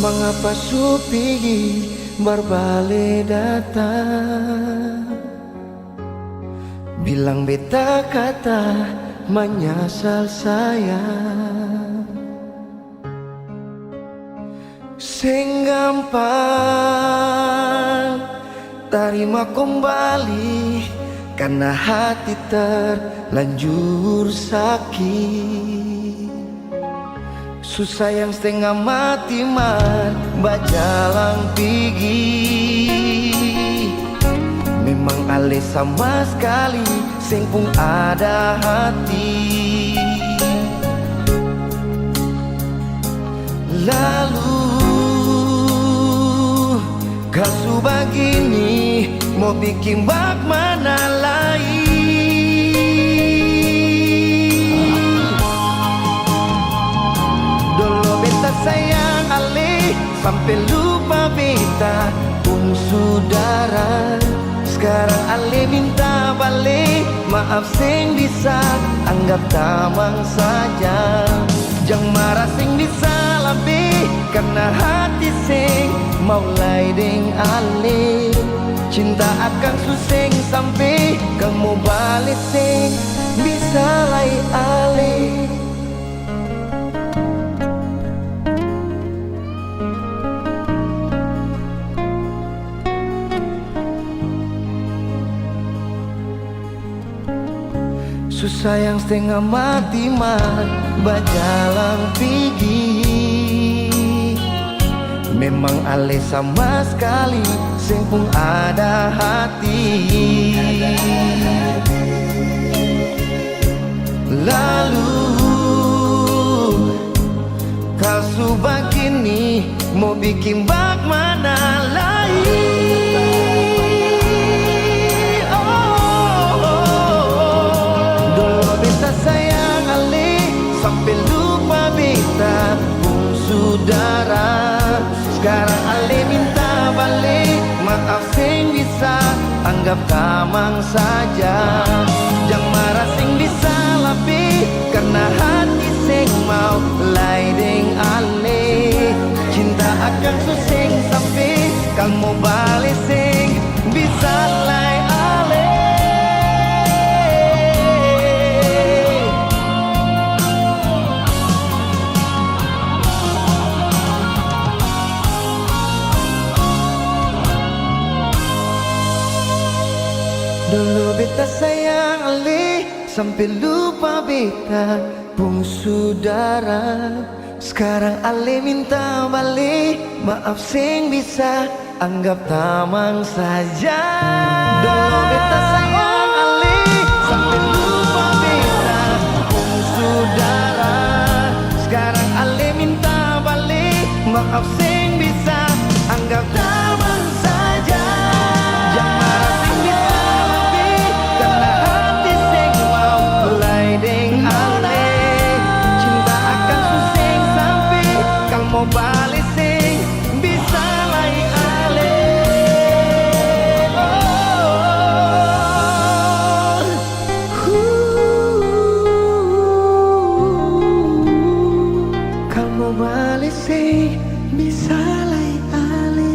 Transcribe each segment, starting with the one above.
Mengapa supi berbalik datang? Bilang beta kata menyesal sayang. Sing gampang terima kembali, karena hati terlanjur sakit. Susah yang setengah mati man bajalang pigi. Memang ale sama sekali sing pun ada hati. Lalu kasu begini mau bikin bak mana lain. Sayang ale sampai lupa beta pun saudara. Sekarang ale minta balik, maaf sing bisa anggap tamang saja. Jangan marah sing bisa lebih, karena hati sing mau lain ale. Cinta akan suseng sampai kamu balik sing bisa lain ale. Susah yang setengah mati man bajalang pigi. Memang ale sama sekali sing pun ada hati. Lalu kasu begini mau bikin bak mana lain. Sayang ale sampai lupa beta pun saudara. Sekarang ale minta balik, maaf sing bisa anggap tamang saja. Jangan marah sing bisa lebih, karena hati sing mau lain ale. Cinta akan suseng sampai kamu balik sing bisa lain ale. Dulu beta sayang ale sampai lupa beta pun saudara. Sekarang ale minta balik, maaf sing bisa anggap tamang saja. Dulu beta sayang ale sampai lupa beta pun saudara. Sekarang ale minta balik, maaf sing bisa anggap tamang saja. Jangan marah sing bisa lebih, karena hati sing mau lain ale. Cinta akan suseng sampai kamu balik sing bisa lain ale. Kamu balik sing bisa lain ale.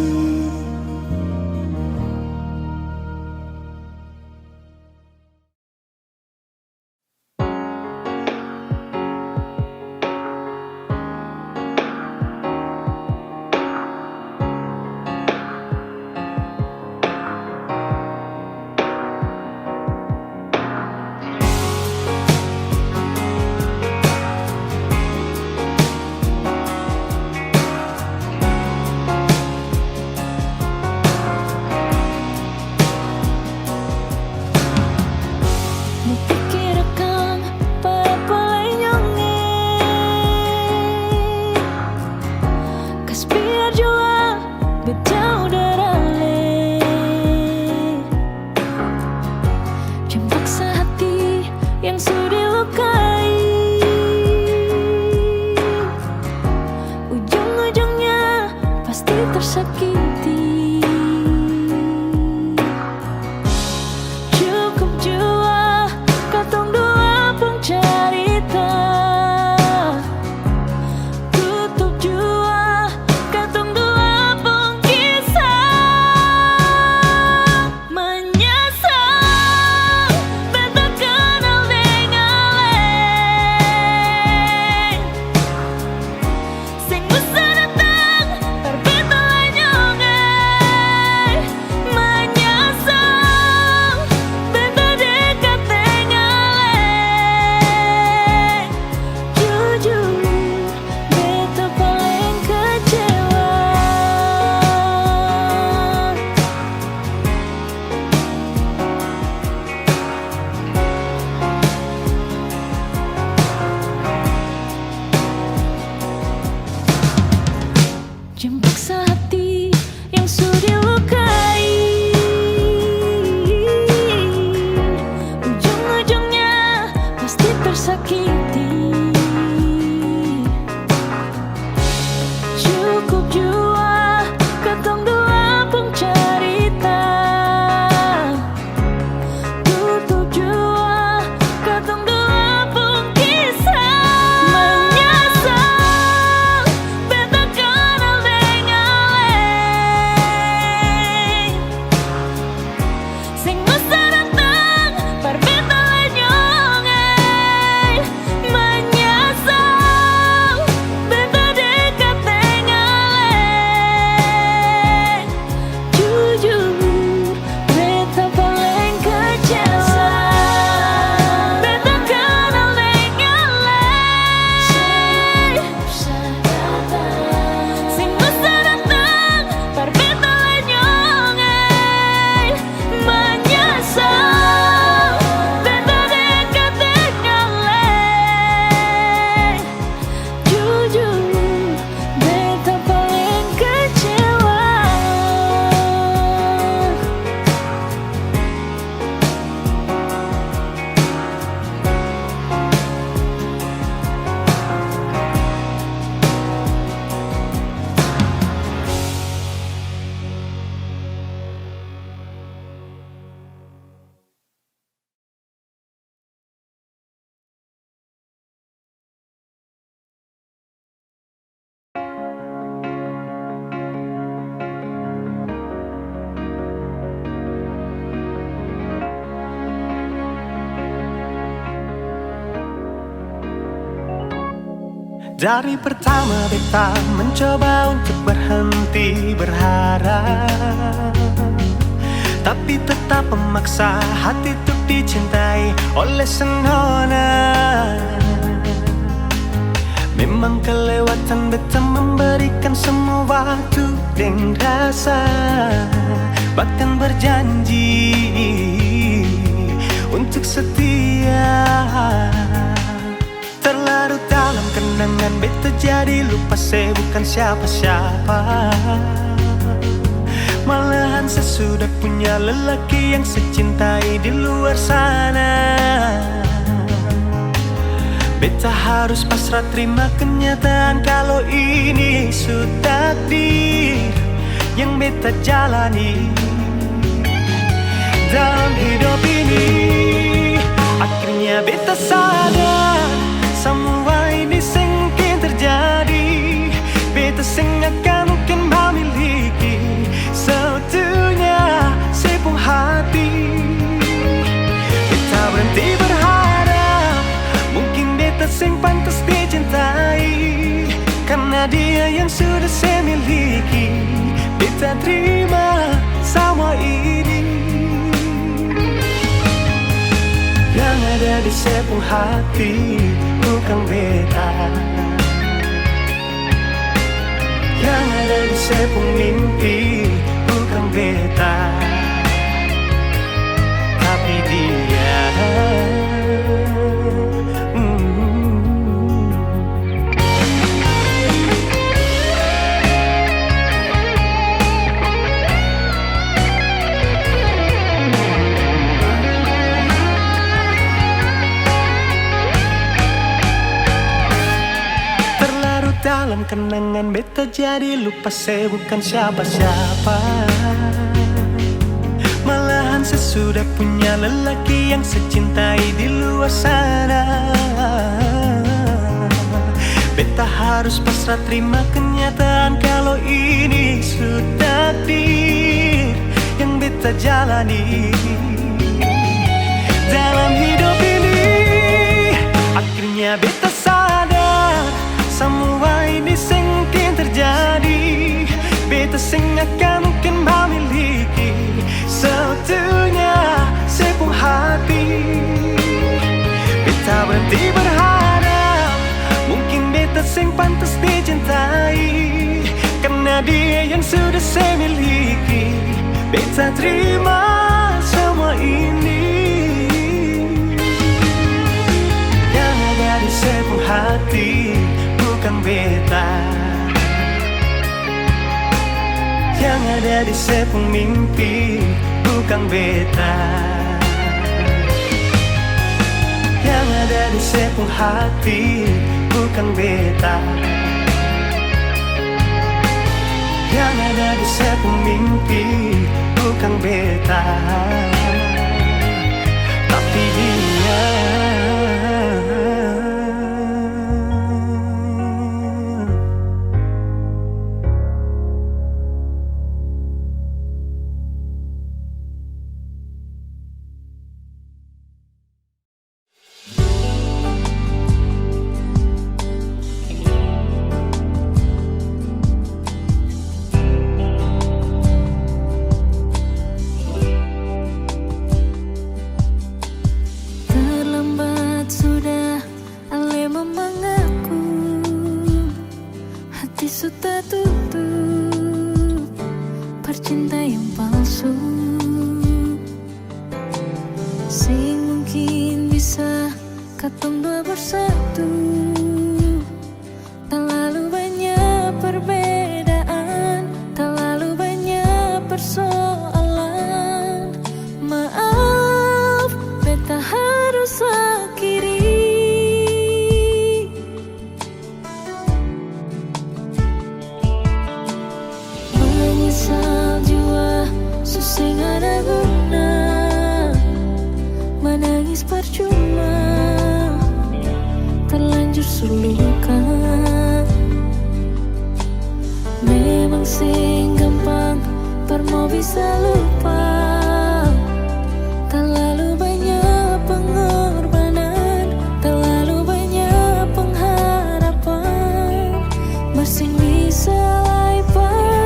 Dari pertama beta mencoba untuk berhenti berharap, tapi tetap memaksa hati untuk dicintai oleh senona. Memang kelewatan beta memberikan semua waktu dan rasa, bahkan berjanji untuk setia. Terlarut dalam kenangan beta jadi lupa saya bukan siapa-siapa. Malahan saya sudah punya lelaki yang saya cintai di luar sana. Beta harus pasrah terima kenyataan kalau ini sudah takdir yang beta jalani dalam hidup ini. Akhirnya beta sadar semua ini sengkin terjadi. Beta akan mungkin memiliki seutuhnya sepenuh hati. Beta berhenti berharap mungkin beta sing pantas dicintai, karena dia yang sudah saya miliki. Beta terima semua ini. Yang ada di sepenuh hati bukan beta, yang ada di sepenuh mimpi bukan beta, tapi dia. Dalam kenangan beta jadi lupa saya bukan siapa-siapa. Malahan saya sudah punya lelaki yang saya cintai di luar sana. Beta harus pasrah terima kenyataan kalau ini sudah takdir yang beta jalani dalam hidup ini. Akhirnya beta sadar semua ini sengkin terjadi. Beta akan mungkin memiliki seutuhnya sepenuh hati. Beta berhenti berharap mungkin beta sing pantas dicintai, karena dia yang sudah saya miliki. Beta terima semua ini. Yang ada di sepenuh hati bukan beta, yang ada di sepenuh mimpi bukan beta, yang ada di sepenuh hati bukan beta, yang ada di sepenuh mimpi bukan beta, tapi dia. Terlalu banyak pengharapan. sing bisa lai perbatahan.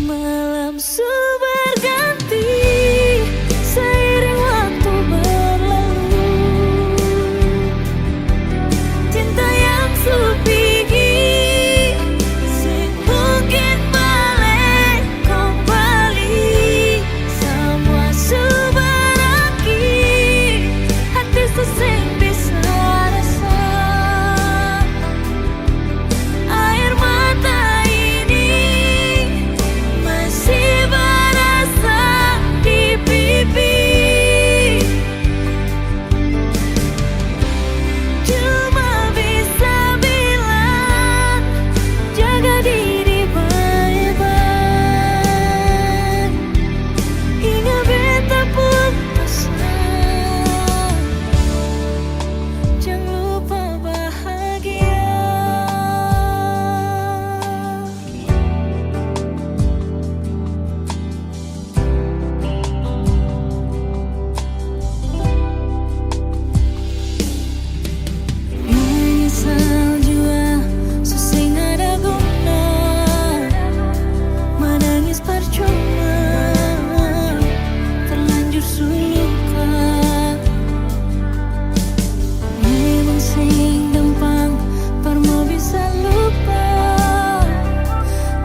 Malam sudah berganti seiring waktu berlalu. Cinta yang supigi sing mungkin balik kembali. Semua subaraki hati sesing bisa rasa. Air mata ini masih berasa di pipi. Cuma bisa bilang jaga diri baik-baik. Ingat beta pun pesan, jangan lupa bahagia. Menyesal jua sesing ada guna, menangis percuma, terlanjur suluka. Memang sing gampang parmo bisa lupa.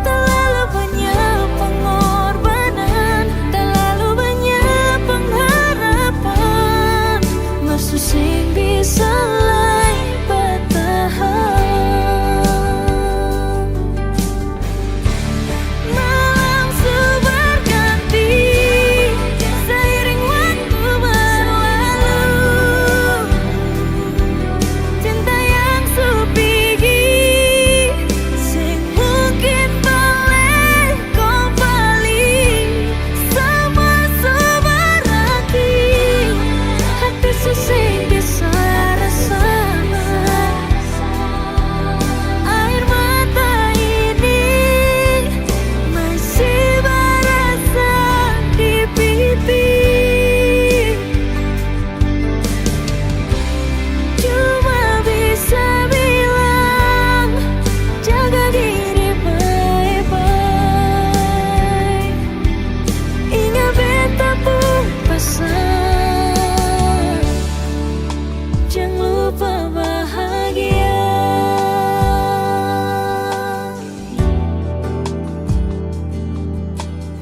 Terlalu banyak pengorbanan, terlalu banyak pengharapan. Maksud sing bisa lai bertahan. Malam sudah berganti seiring waktu berlalu. Cinta yang supigi sing mungkin balik kembali. Semua subaraki hati sesing bisa rasa. Air mata ini masih berasa di pipi. Cuma bisa bilang jaga diri baik-baik. Ingat beta pun pesan, jangan lupa bahagia.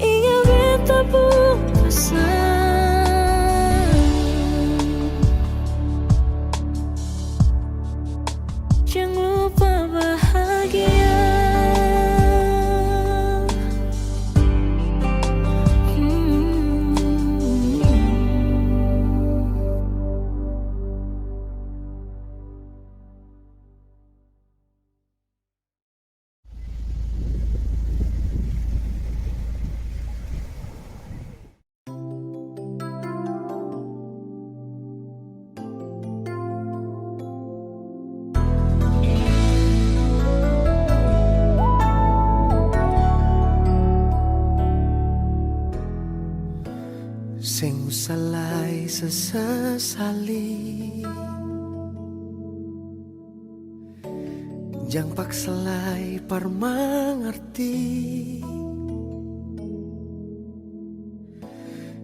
Ingat beta pun pesan, jangan lupa bahagia. Sing salai sesali, jang paksalai par mengerti.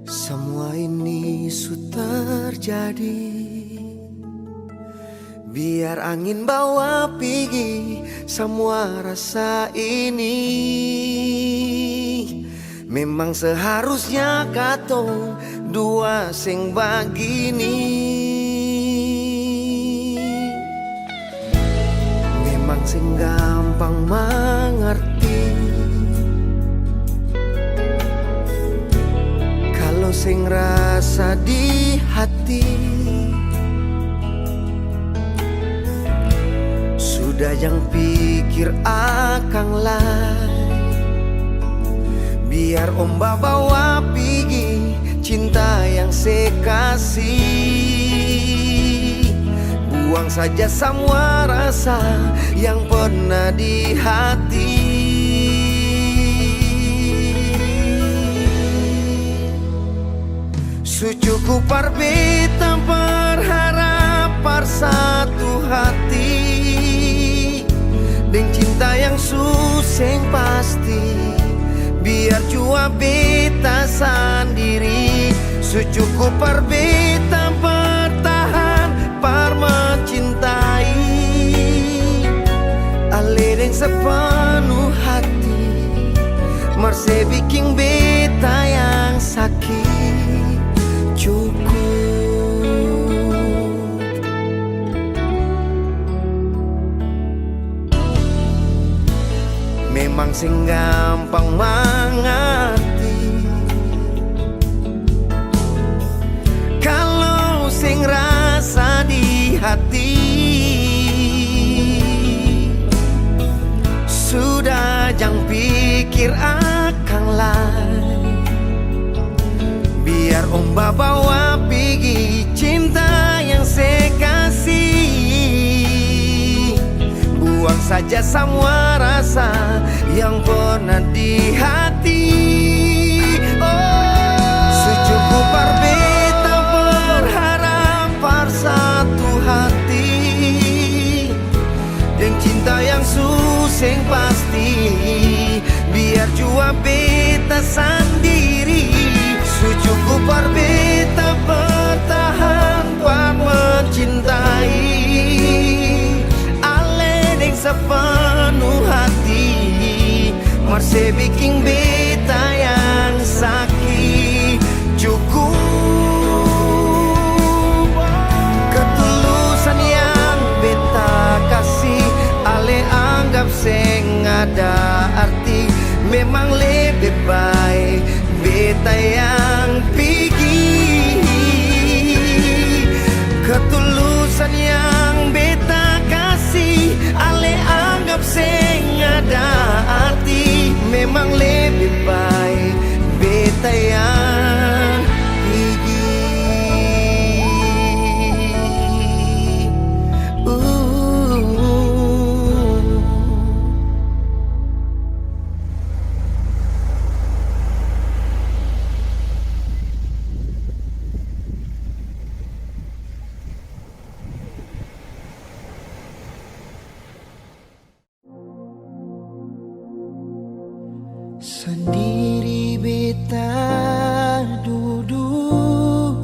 Semua ini sudah terjadi, biar angin bawa pergi semua rasa ini. Memang seharusnya katong dua sing begini. Memang sing gampang mengerti, kalau sing rasa di hati. Sudah yang pikir akang lai, biar Omba bawa pergi cinta yang saya kasih. Buang saja semua rasa yang pernah di hati. Sucuku parbeta berharap par satu hati, deng cinta yang suseng pasti. Biar jua beta sendiri, secukup par beta bertahan par mencintai. Ale deng sepenuh hati, marse bikin beta yang sakit cukup. Memang sing gampang mengerti, kalau sing rasa di hati sudah jangan pikir akan lain. Biar om bawa pergi cinta yang saya kasih, buang saja semua rasa yang pernah di hati. Secukup par beta berharap par satu hati, dan cinta yang suseng pasti. Biar jua beta sendiri, secukup par beta bertahan par mencintai. Sepenuh hati, marse bikin beta yang sakit cukup. Ketulusan yang beta kasih, ale anggap seng ada arti. Memang lebih baik beta yang pergi. Ketulusan yang beta kasih, ale anggap seng ada arti. Memang lebih baik beta yang pergi. Sendiri beta duduk,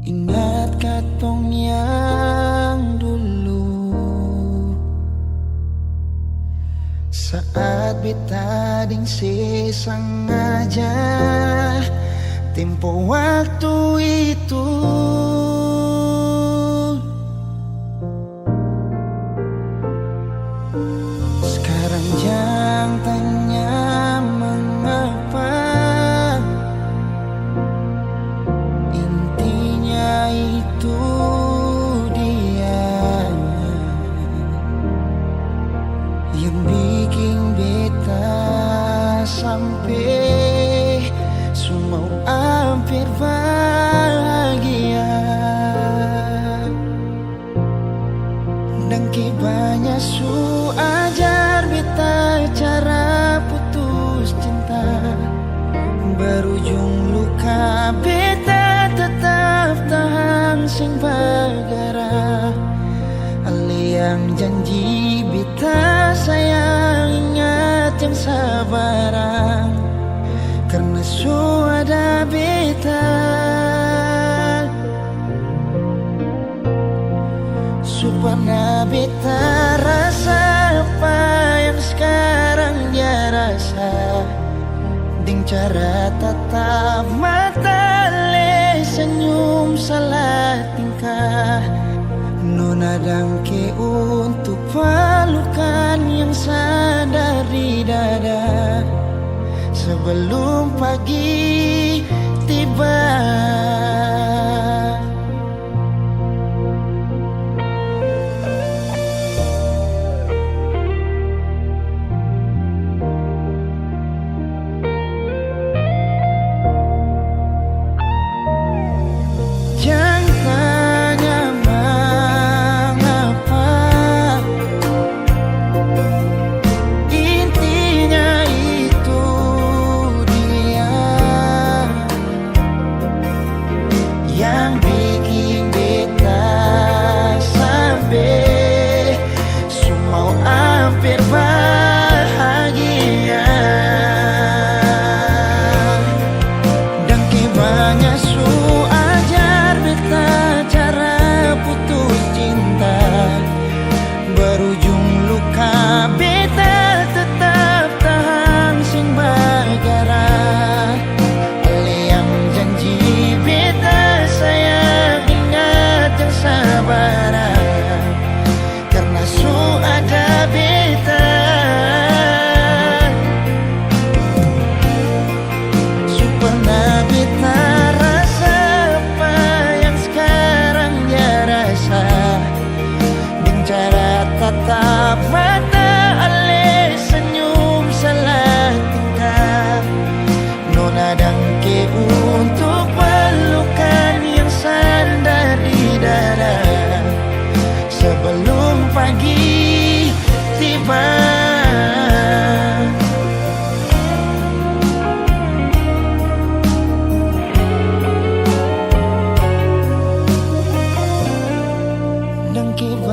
ingat katong yang dulu. Saat beta ding sengaja tempo waktu itu. Sekarang jangan tanya mengapa, intinya itu dia yang bikin beta sampai semua hampir bahagia. Dan banyak su ajar beta cara putus cinta, berujung luka beta tetap tahan sing bagara. Ale yang janji beta sayang, ingat yang sabaran, karena su ada beta. Supaya beta rasa apa yang sekarang dia rasa, ding cara tatap mata le senyum salah tingkah. Nona dangke untuk pelukan yang sadar di dada sebelum pagi tiba.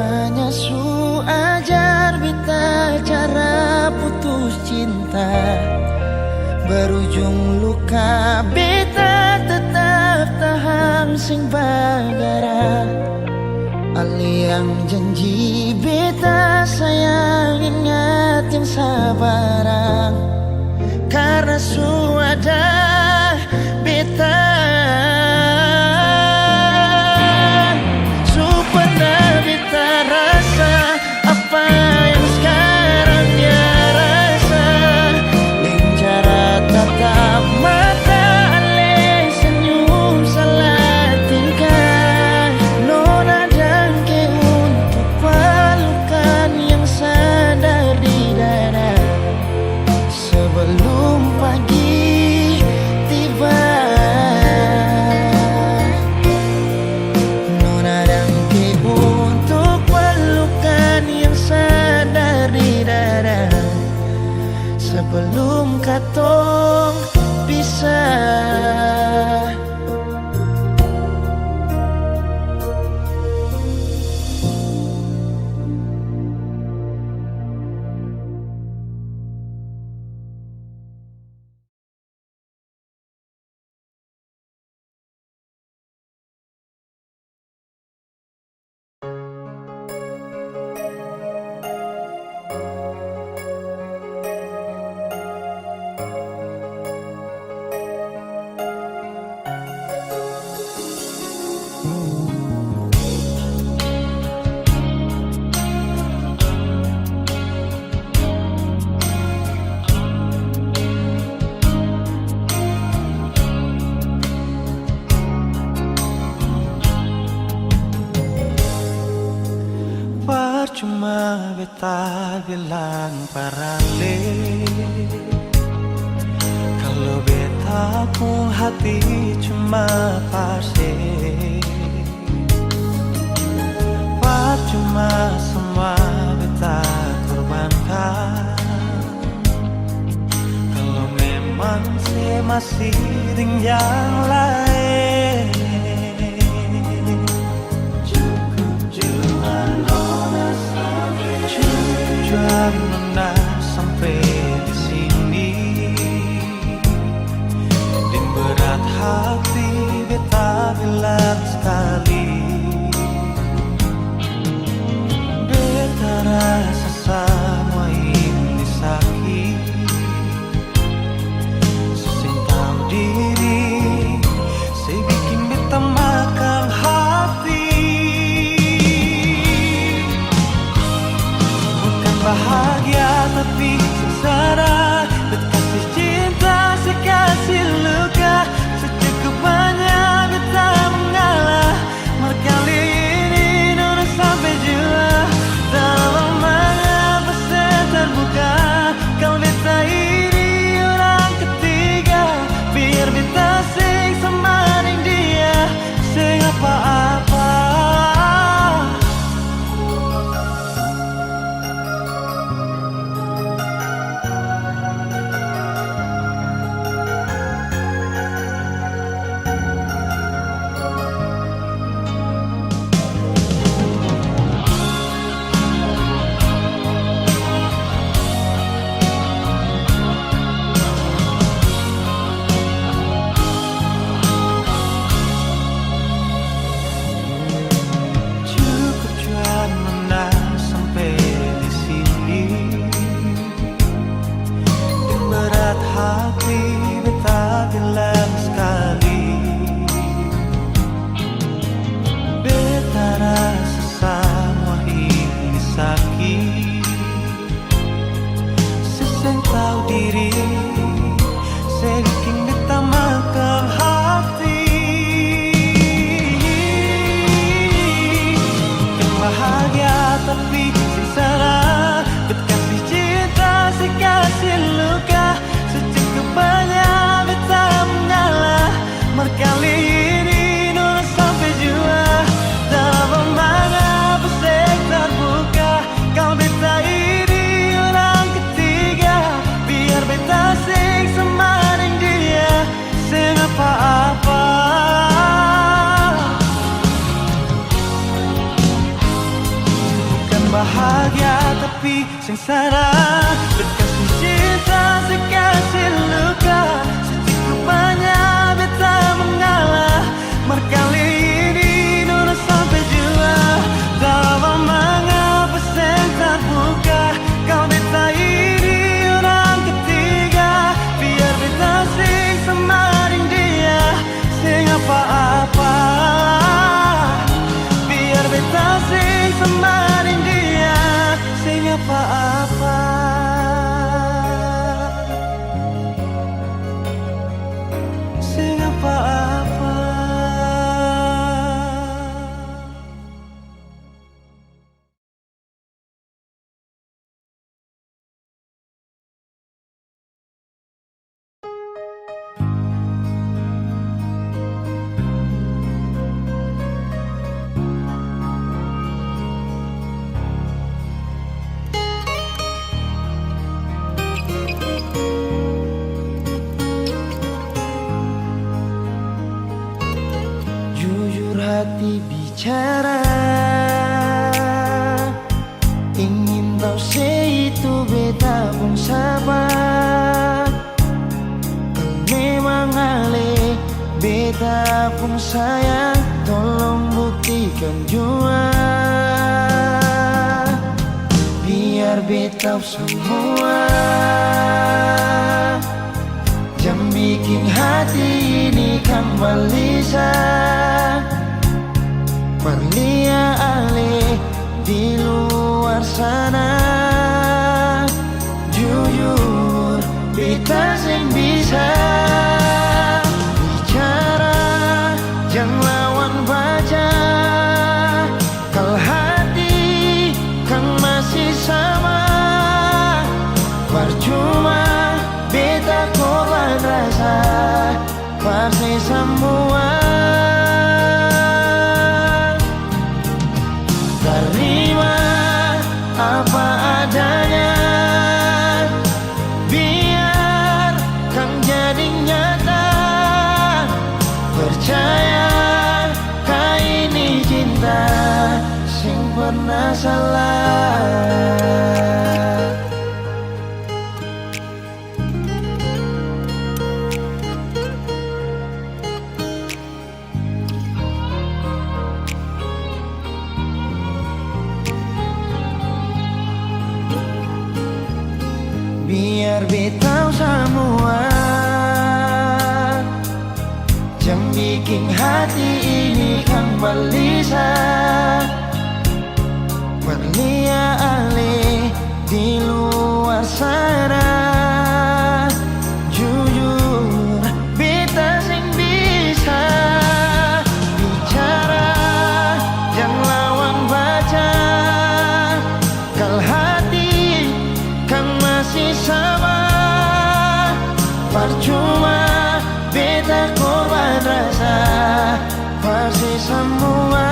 Mamanya su ajar beta cara putus cinta, berujung luka beta tetap tahan sing bagara. Aliang janji beta sayang ingat yang sabarang, karena su ada beta. Su pernah beta rasa apa yang sekarang dia rasa, dengan cara tatap mata ale senyum salah tingkah. Nona jangke untuk pelukan yang sadar di dada sebelum pagi tiba. Nona jangke untuk pelukan yang sadar di dada sebelum katong pisah. Percuma beta bilang parale, kalau beta pun hati cuma pase. Percuma semua beta korbankan, kalau memang saya masih dengan yang lain. Cukup Nona sampai di sini, dan berat hati beta bilang sekali, beta rasa semua ini sakit. Sesing tahu diri bahagia tapi sengsara. Berkasih cinta sekasih luka, secukup banyak beta mengalah. Mar kali ini nona sampai jua, dalam mengapa sen terbuka. Kau beta ini orang ketiga, biar beta sing semaring dia, sing apa-apa. Biar beta sing semaring dia, sing apa-apa. Sing apa-apa. Jujur hati bicara, ingin tahu itu beta pun sabar. Kan memang ale beta pun sayang, tolong buktikan jua. Biar beta semua jam bikin hati ini kembali Perlia ale di luar sana. Jujur beta sing bisa bicara, jangan lawan baca. Kalau hati kan masih sama, percuma beta korban rasa, pasti semua. Terima apa adanya, biar kan jadi nyata. Percaya kau ini cinta sing pernah salah. Biar beta semua jangan bikin hati ini kembali Perlia ale di luar sana. Jujur beta sing bisa bicara, jangan lawan baca. Kalau hati kan masih sama, percuma beta korban rasa, pasti semua.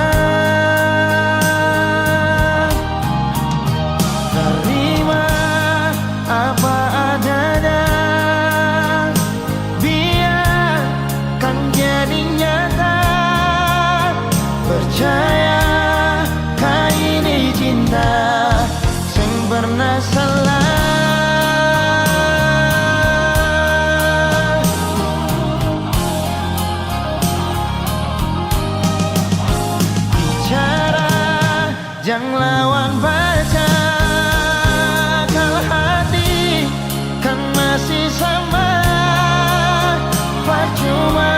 Terima apa adanya, biar kan jadi nyata. Percaya kau ini cinta sing pernah salah. Jangan lawan baca, kalau hati kan masih sama. Percuma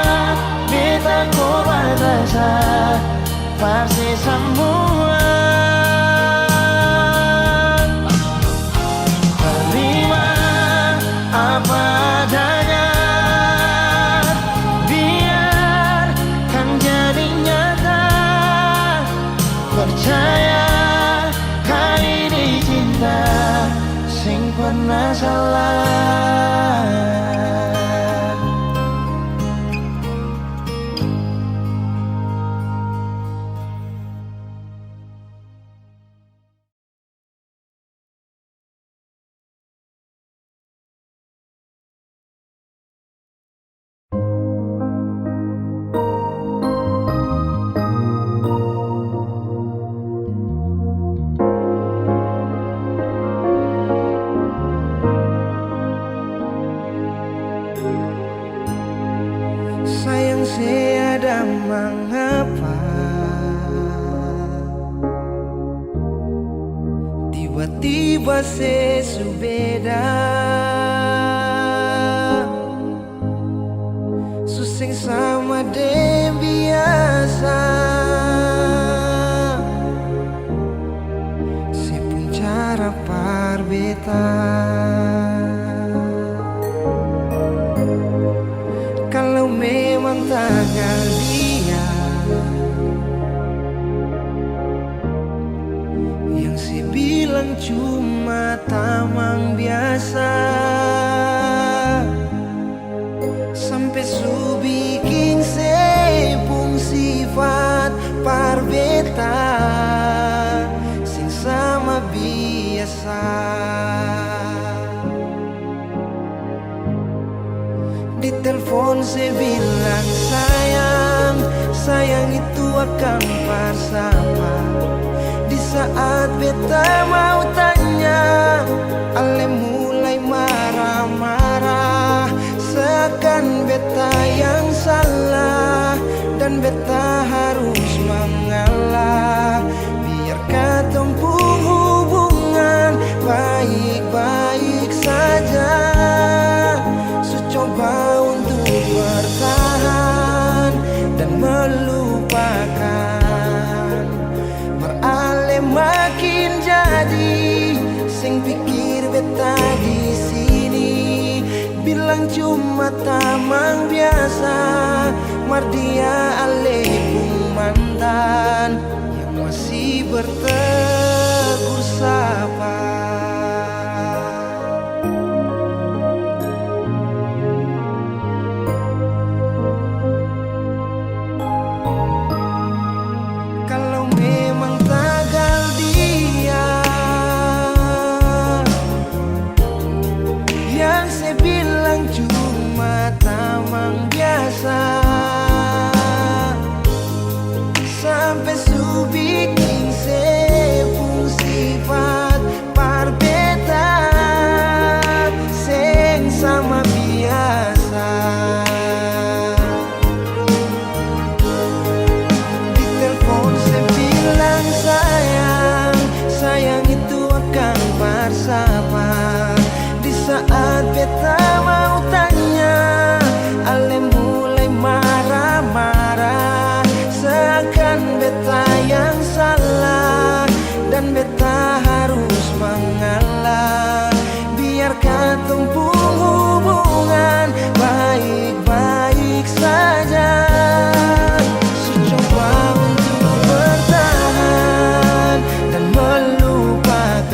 beta korban rasa, pasti semua. Terima apa adanya, biar kan jadi nyata. Percaya kau ini cinta sing pernah salah. tiba-tiba sesubeda suseng sama dem biasa sepun cara parbeta kalau memang tanggal dia yang si bilang cuma tamang biasa sampai su bikin sepung sifat parbeta sing sama biasa. Di telepon saya bilang sayang, sayang itu akan bersama. Di saat beta mau tanya, ale mulai marah-marah, seakan beta yang salah dan beta harus mengalah. Biar ketempung hubungan baik-baik saja, coba untuk bertahan dan melupakan. Merale makin jadi sing pikir beta di sini bilang cuma tamang biasa. Mardia ale pun mantan yang masih bertegur sapa. Sampai su bikin sepung sifat parbeta seng sama biasa. Di telepon saya bilang sayang, sayang itu akan bersama. Di saat beta mau tanya, ale mulai marah-marah, seakan beta yang salah dan beta harus mengalah. Biar ketempung hubungan baik-baik saja, coba untuk bertahan dan melupakan.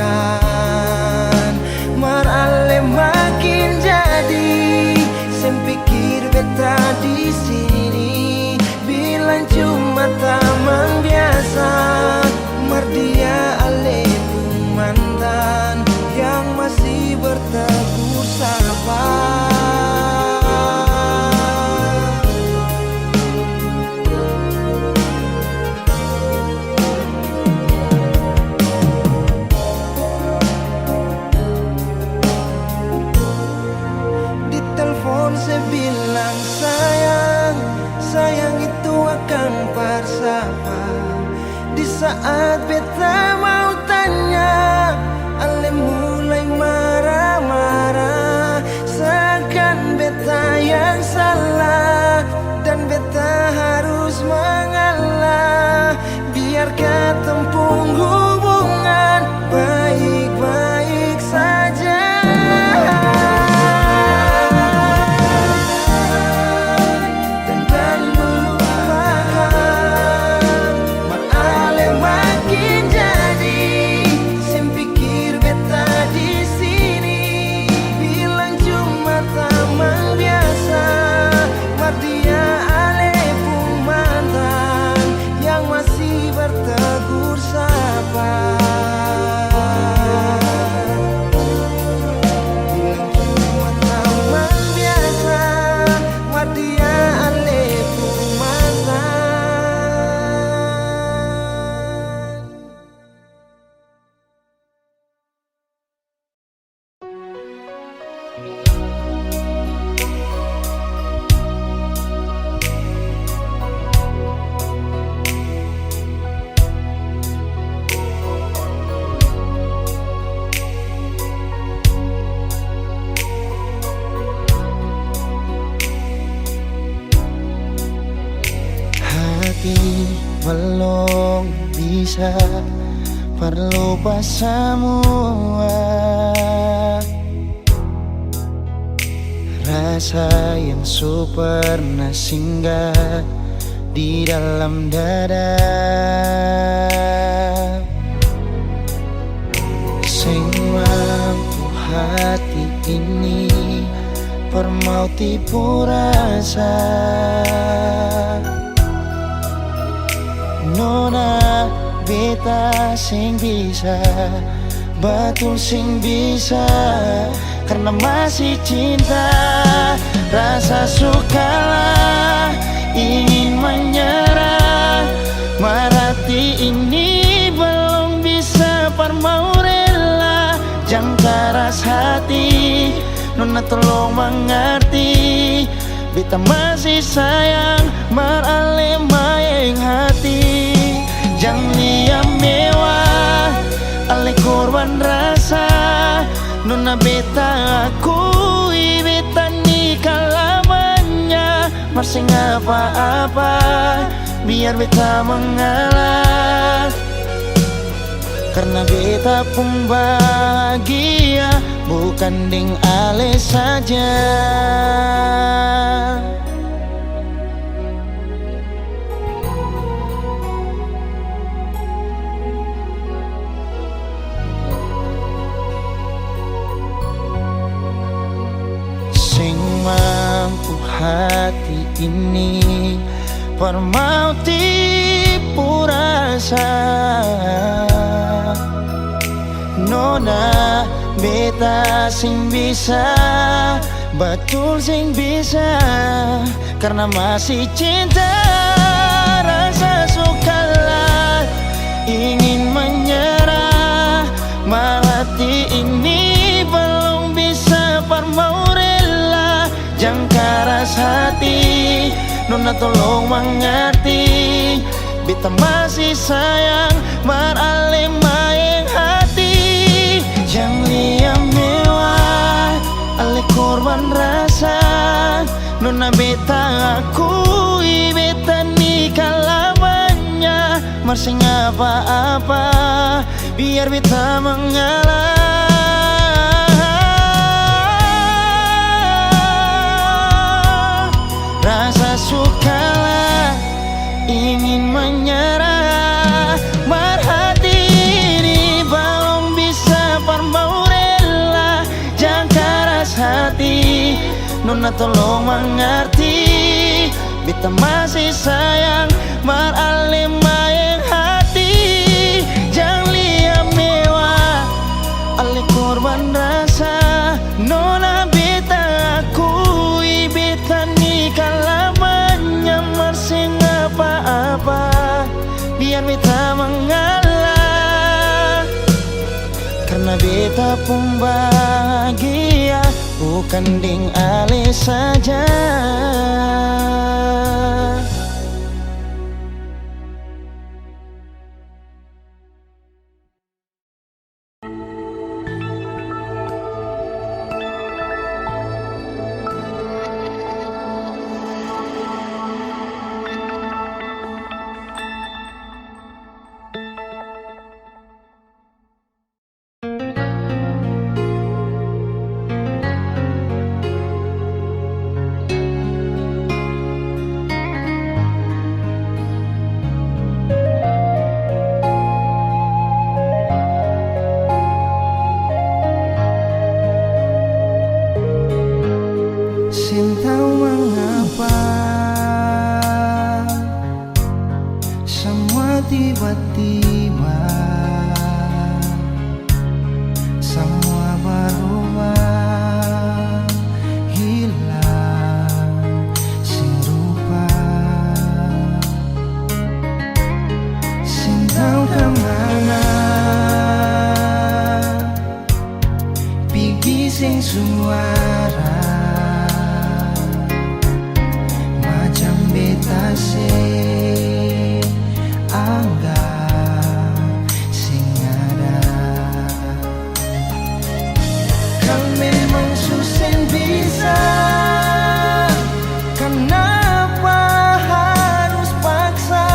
Marale makin jadi sem pikir beta di sini bilang cuma tamang biasa. Mardia ale pun mantan yang masih bertegur sapa. Di telepon saya bilang sayang, sayang itu akan bersama. Di saat beta mau tanya, ale mulai marah-marah, seakan beta yang salah dan beta harus mengalah. Biar ketempung hubungan baik-baik saja dan melupakan. Marale makin jadi bisa berlupa semua. Rasa yang pernah singgah di dalam dada, sing mampu hati ini permau tipu rasa. Nona beta sing bisa, betul sing bisa, karena masih cinta. Rasa sukalah ingin menyerah, marati ini belum bisa parmau rela. Jangan keras hati, nona tolong mengerti, beta masih sayang marale maeng hati. Jangan liam mewah, ale korban rasa, nona beta akui beta nikah lamanya. Masih apa-apa biar beta mengalah, karena beta pun bahagia bukan ding ale saja. Sing mampu hati ini permau tipu rasa. Nona beta sing bisa, betul sing bisa, karena masih cinta. Rasa sukalah ingin menyerah, marati ini belum bisa parmau rela. Jangan keras hati, nona tolong mengerti, beta masih sayang marale maeng hati. Jangan liam mewah, ale korban rasa, nona beta akui beta nikah lamanya. Masih apa-apa biar beta mengalah, rasa sukalah ingin menyerah, marhati ini belum bisa parmau rela. Jangan keras hati, nona tolong mengerti, beta masih sayang marale maeng hati. Jangan liam mewah, ale korban rasa, nona beta akui beta nikah lamanya. Masih apa-apa biar beta mengalah, karena beta pun bahagia bukan ding ale saja. Tiba-tiba semua berubah, hilang sing rupa. Sing tahu kemana pergi sing suara, macam beta sing anggap sing ada. Kan memang susah bisa, kenapa harus paksa?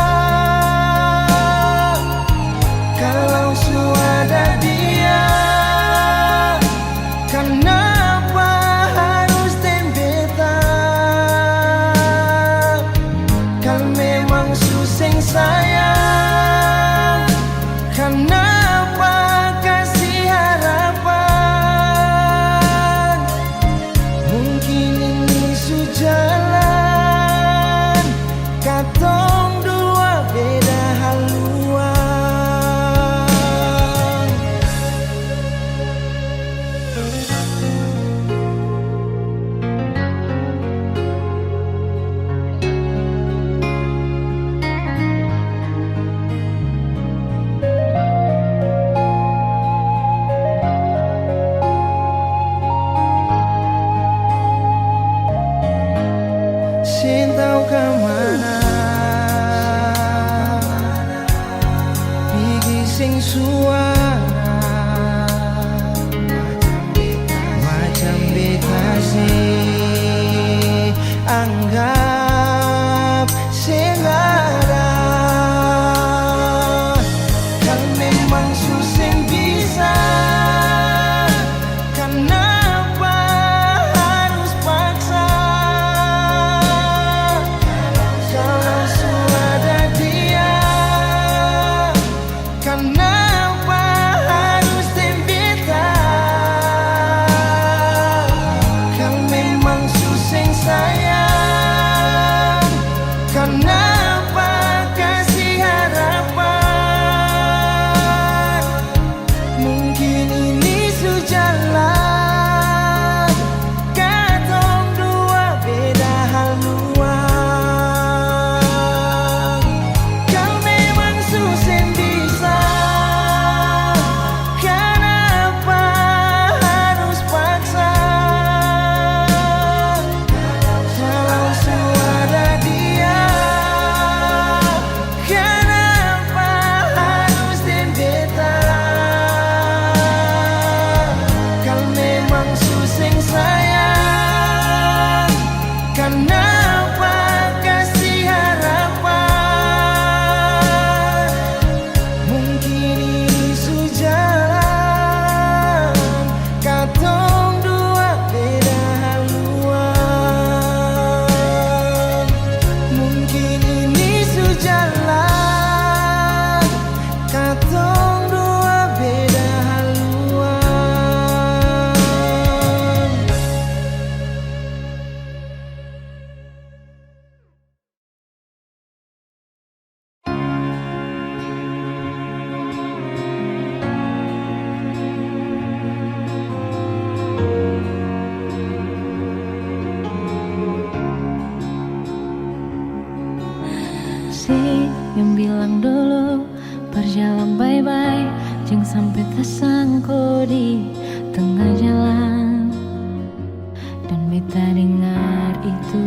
sing suara macam bekasih anggap selera kan memang susah bisa kenapa harus paksa kalau sudah dia kenapa harus tembeta kan memang susah sayang kenapa kasih harapan mungkin ini sujalan katong dua beda haluan kau memang susah bisa kenapa harus paksa kalau suara dia kenapa harus tembeta kau memang susah sayang kenapa kasih harapan mungkin ini sujalan katong dua beda haluan mungkin ini sujalan katong dua beda haluan. Si yang bilang dulu berjalan bye-bye jangan sampai tersangkut di tengah jalan dan beta dengar itu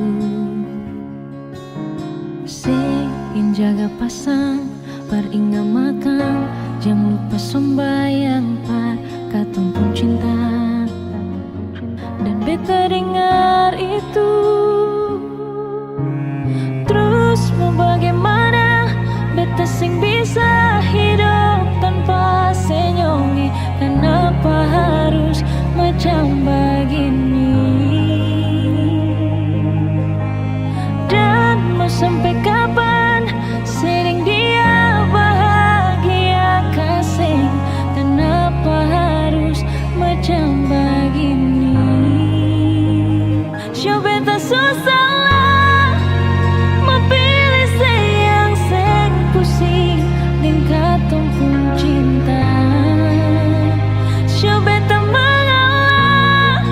si yang jaga pasang beringat makan jangan lupa sembahyang par katong pun cinta dan beta dengar itu terus mau bagaimana beta sing bisa hidup tanpa senyongi kenapa harus macam begini dan mau sampai kapan sering dia bahagia kasih kenapa harus macam begini show beta susah pilih sayang seng pusing dan katong pun cinta show beta mengalah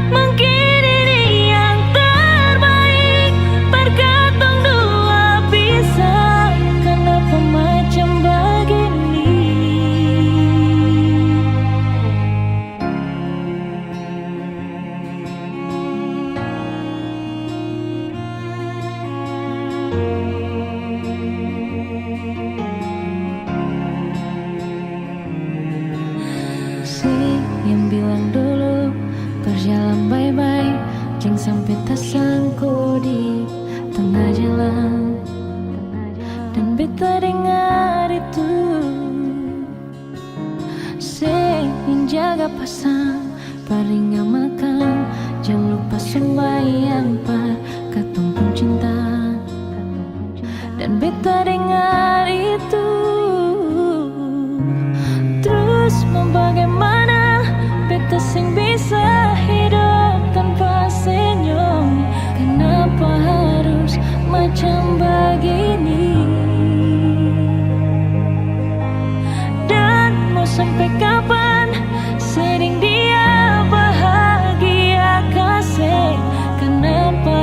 mungkin ini yang terbaik per katong dua bisa kenapa macam begini si yang bilang dulu berjalan bye-bye jangan sampai tersangkut di tengah jalan dan beta dengar itu si yang jaga pasang beringat makan jangan lupa sembahyang par katong pun cinta dan beta dengar itu terus mau bagaimana beta sing bisa hidup tanpa senyum kenapa harus macam begini dan mau sampai kapan sering dia bahagia kasih kenapa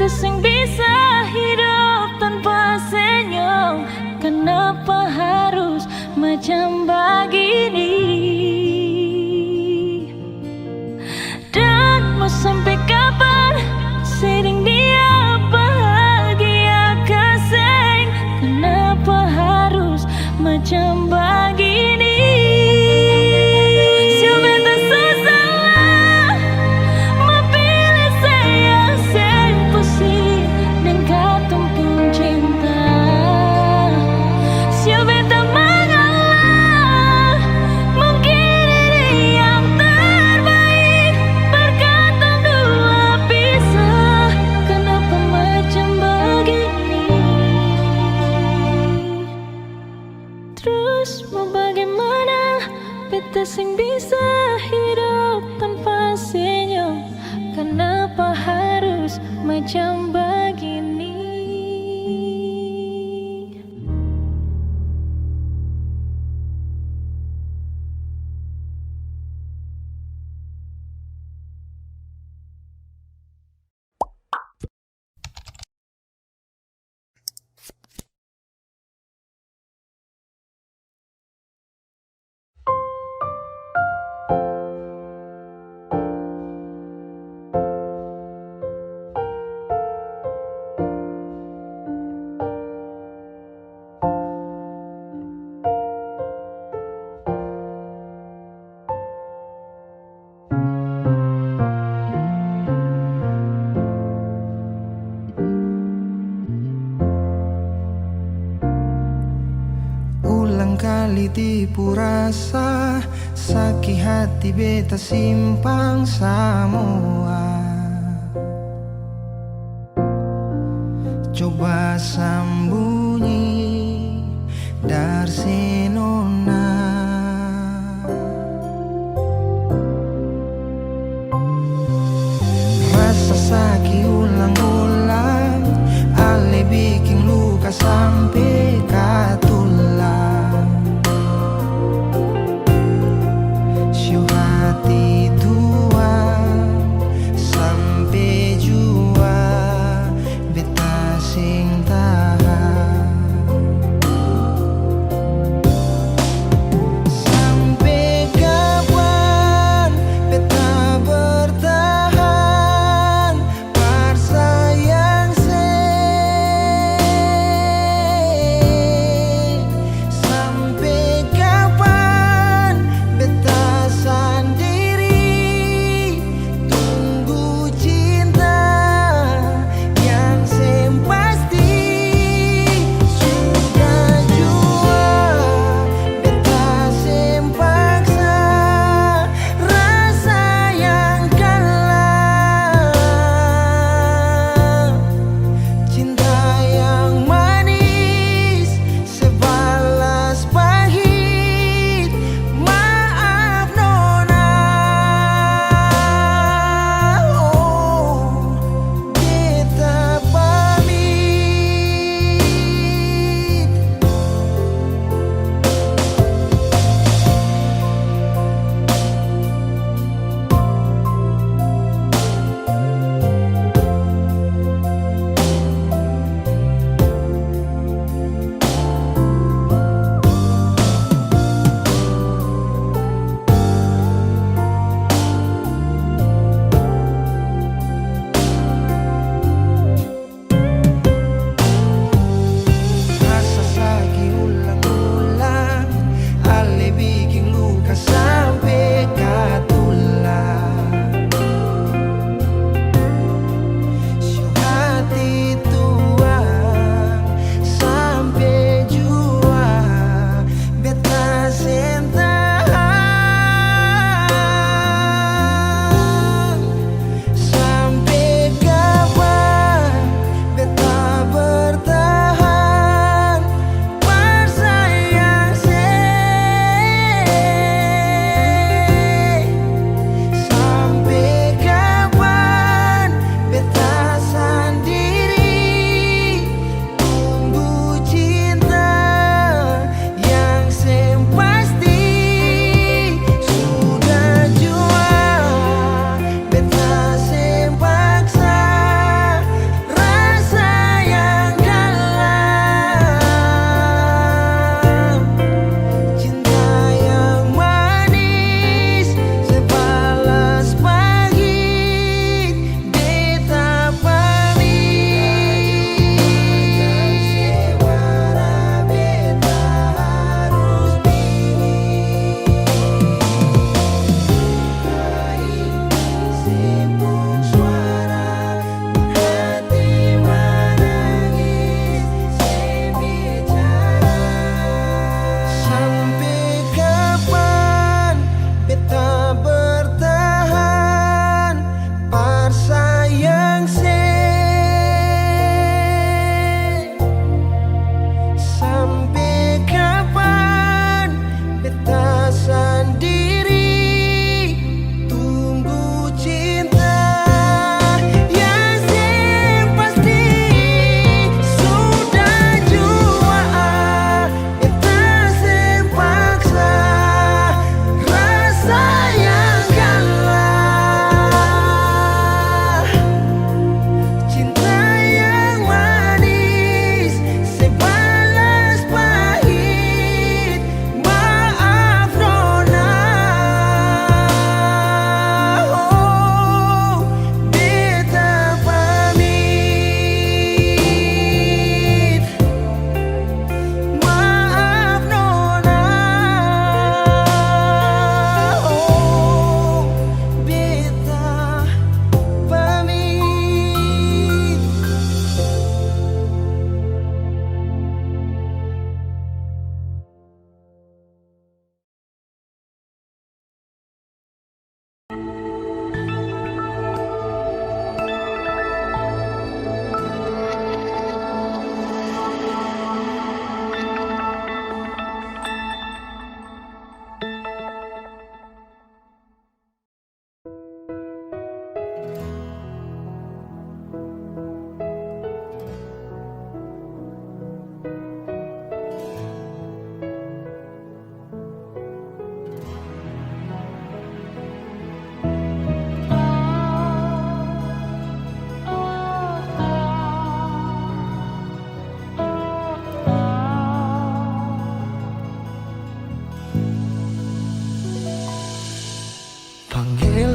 beta sing bisa hidup tanpa senyum. Kenapa harus macam begini? Dan mau sampai kapan sering dia bahagia kasih? Kenapa harus macam begini? Siapa susah memilih saya sepusi dan katumpung cinta. Siapa tak mengalah, mungkin ini yang terbaik. Berkata dua pisah, kenapa macam begini? Terus mau bagaimana? Beta sing bisa hidup tanpa senyum. Kenapa harus macam begini? Ulang kali tipu rasa, sakit hati beta simpang semua. Coba sembunyi dari senona. Rasa sakit ulang-ulang, ale bikin luka sampai ke tulang. Siu hati tua sampai jua beta sing tahan.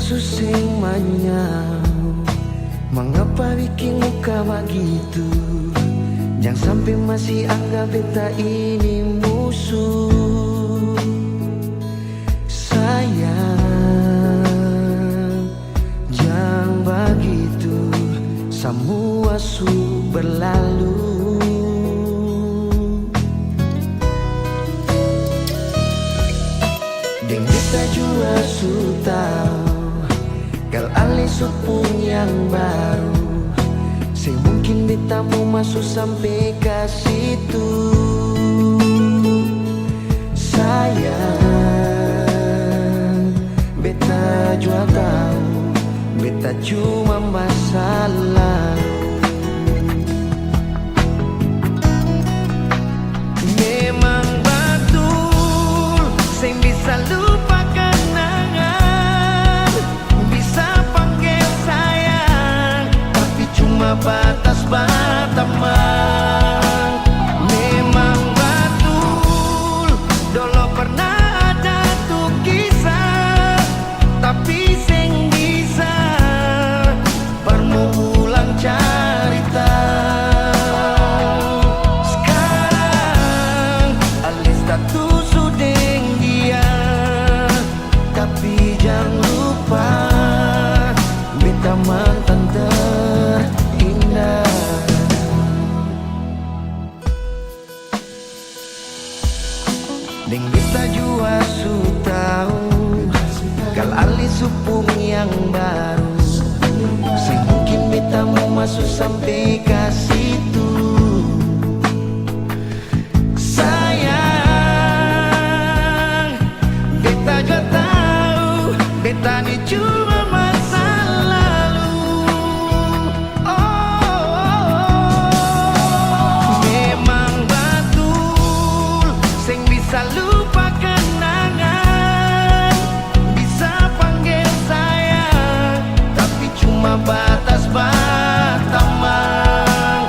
susing manyau, mengapa bikin muka begitu? Jangan sampai masih anggap beta ini musuh. Sayang, jangan begitu, semua su berlalu. Deng beta jua su tahu, kalau alih su pun yang baru. Mungkin beta mau masuk sampai ke situ. Sayang, beta juga tahu, beta cuma masa lalu. Memang betul, saya bisa lupa kenangan, bisa panggil sayang, tapi cuma batas berteman. Memang betul, dulu pernah ada tuh kisah, tapi sing bisa permulang cerita. Sekarang alis status sudeng dia, tapi jangan lupa beta mantan terindah. Deng beta jua su tahu, kalau alih supung yang baru, saya mungkin beta mau masuk sampai ke situ. Sayang, beta juga tahu, beta ini cuma masa lalu. Memang betul, sing bisa lupa kenangan, bisa panggil sayang, tapi cuma batas berteman.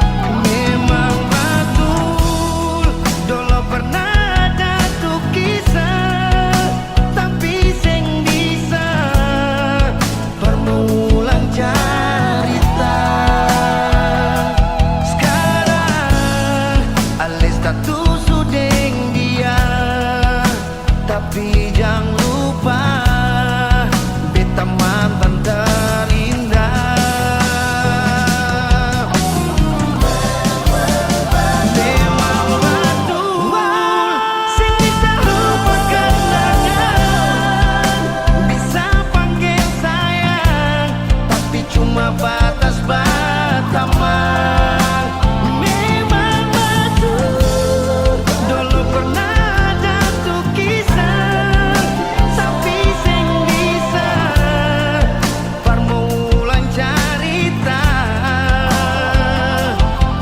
Memang betul, dulu pernah ada tuh kisah, tapi sing bisa permulang cerita. Sekarang alis status sudeng dia, tapi jangan lupa beta mantan terindah. Memang betul, sing bisa lupa kenangan, bisa panggil sayang, tapi cuma batas berteman. Memang betul, dulu pernah ada tuh kisah, tapi sing bisa permulaan cerita.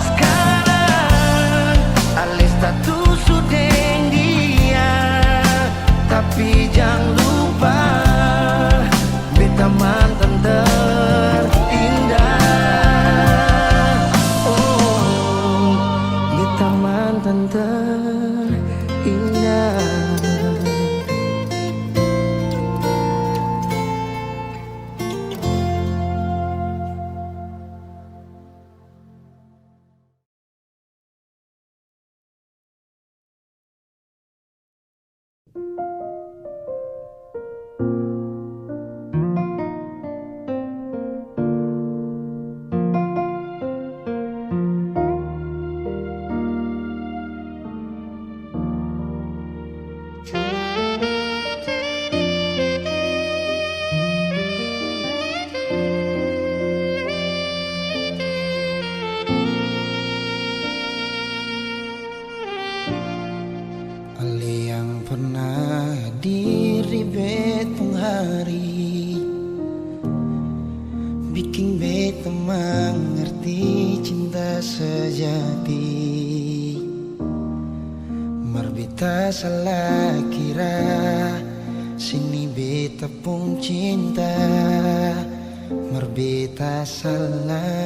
Sekarang alis status sudeng dia, tapi jangan lupa beta mantan terindah. Oh, beta mantan terindah. Ali yang pernah hadir di betong hari, bikin beta mengerti cinta sejati. Marbeta salah kira, sini beta pun cinta. Marbeta salah.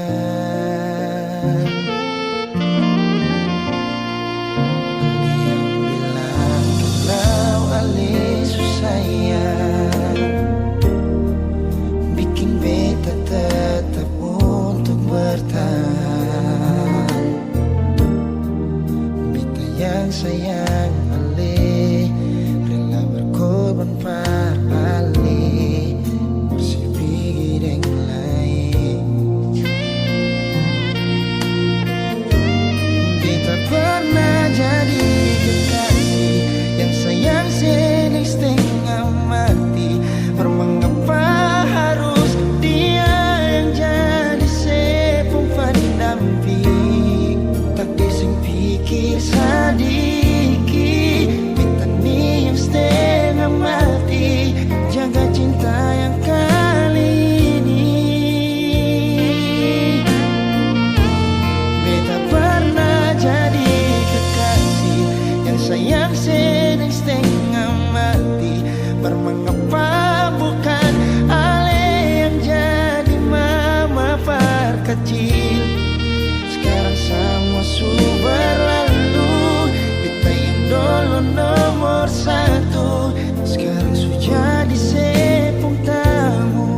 sayang ale, rela berkorban par ale, masih pikir yang lain. Kita pernah jadi kekasih yang sayang seneng setengah mati. Mengapa harus dia yang jadi sepung pendamping? Tak dising pikir sadiki, pitani yang setengah mati. Jaga cinta yang kali ini. Beta pernah jadi kekasih yang sayang seneng setengah mati. Mengapa bukan ale yang jadi mama perkecil? Sekarang semua sudah berlalu, kita yang dulu nomor satu, sekarang sudah jadi sepung tamu.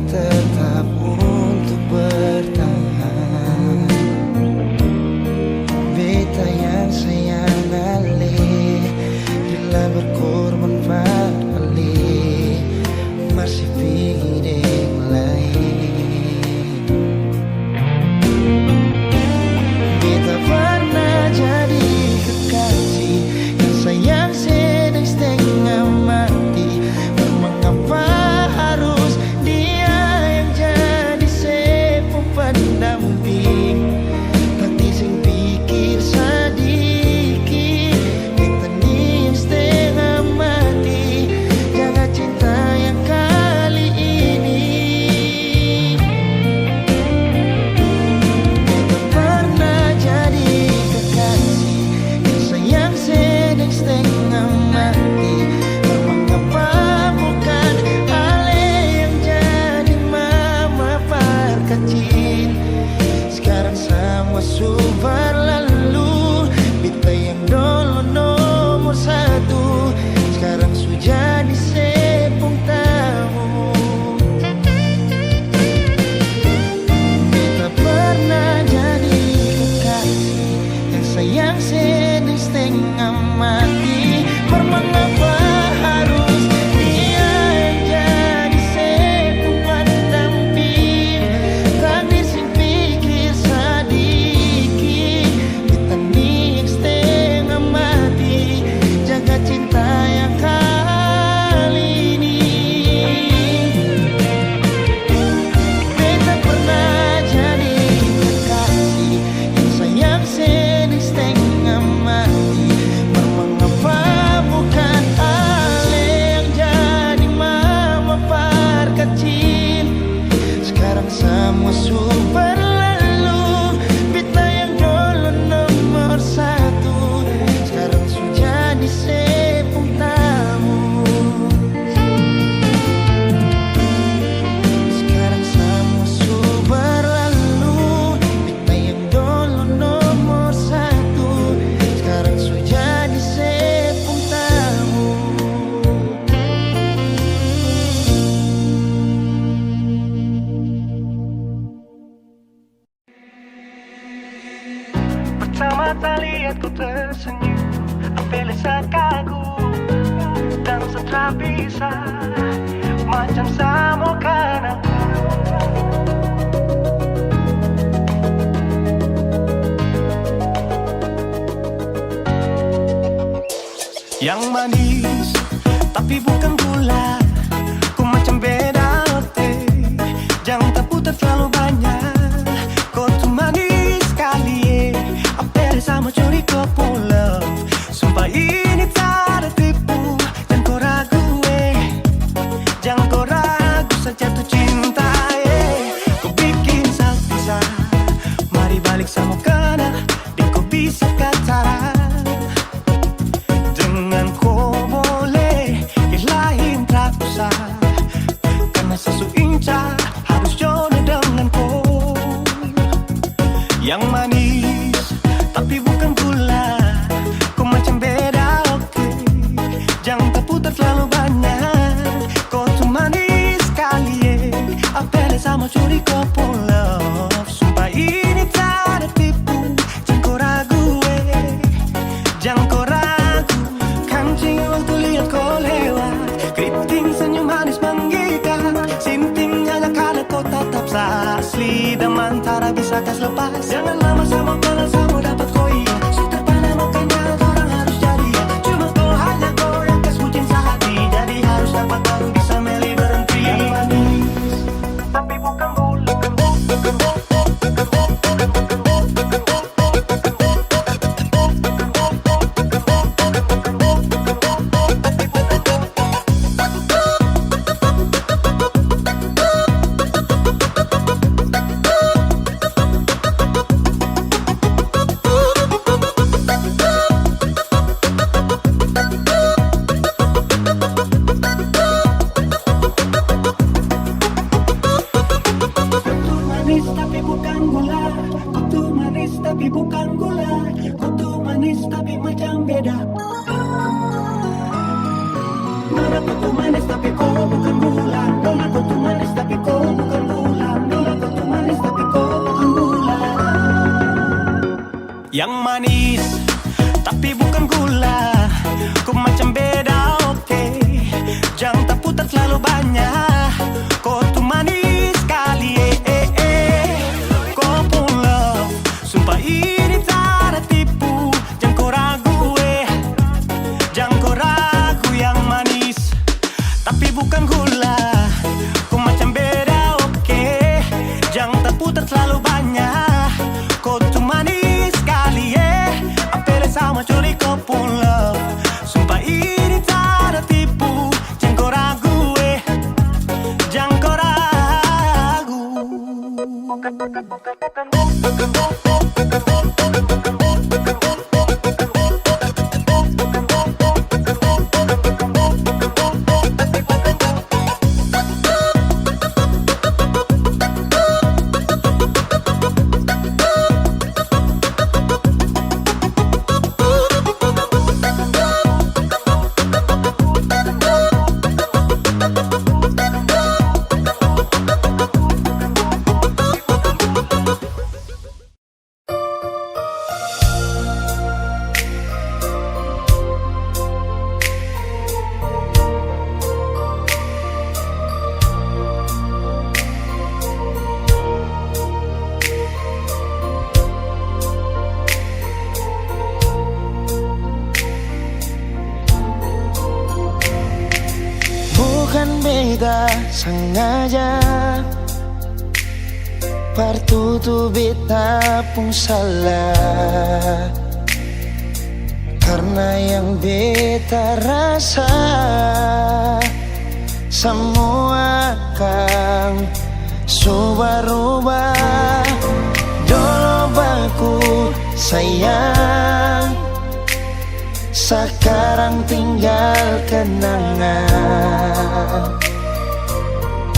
Tetap untuk bertahan. Beta yang sayang ale, rela berkorban pada ale, masih pikir yang lain. Beta pernah jadi kekasih yang sayang sedang setengah mati. Mengapa harus pendamping? Tak dising pikir sadiki, kita ni yang setengah mati. Jaga cinta yang kali ini. Kita pernah jadi kekasih yang sayang sedang setengah mati. Mengapa bukan ale yang jadi mama perkecil? Sekarang semua sudah berlalu, beta yang dulu nomor satu, sekarang sudah jadi sepung tamu. Beta pernah jadi kekasih yang sayang sedang setengah mati. Mengapa harus dia yang jadi sepung pendamping? Tak dising pikir sadiki, kita ni yang setengah mati. Jaga cinta yang kali ini. Beta pernah jadi kekasih yang sayang sedang setengah mati. Mengapa bukan ale yang jadi mama perkecil? Sekarang semua sudah berlalu, beta yang dulu nomor satu, sekarang sudah jadi sepung tamu. Sekarang semua sudah berlalu, beta yang dulu nomor satu, sekarang sudah jadi sepung tamu. Pertama lihat ku tersenyum, Apelesa kagum dan setelah bisa macam sama kan aku. Yang manis tapi bukan gula, ku macam beda teh, jangan tak putar terlalu banyak. Kau tuh manis sekali, Apelesa sama curi kau pulang. Sumpah ini tak ada tipu dan kau ragu. asli dan mantara bisa kas lepas. Jangan lama sama kenal sama dapat koi. Sudah pada makanya orang harus jadi. Cuma kau hanya kau yang kas bucin sehati. Jadi harus dapat baru bisa meli berhenti. Yang manis tapi bukan gula. Tapi bukan gula, kutu manis tapi bukan gula, kutu manis tapi macam beda. Nona kutu manis tapi kau bukan gula, nona kutu manis tapi kau bukan gula, nona kutu manis tapi kau bukan gula. Yang manis tapi bukan gula, kau macam beda, oke. Jangan tak putar terlalu banyak, kau tuh manis sekali, Sumpah ini tak ada tipu. Jangan kau ragu, jangan kau ragu. Yang manis tapi bukan gula, kau macam beda, oke. Jangan tak putar terlalu banyak, kau tuh manis sekali, apel sama curi kau pun love. Sumpah ini tak ada tipu. Jangan kau ragu, jangan kau ragu. Bukan beta sengaja, partutu beta pun salah. Karena yang beta rasa semua akan subah-rubah. Dulu baku sayang, sekarang tinggal kenangan.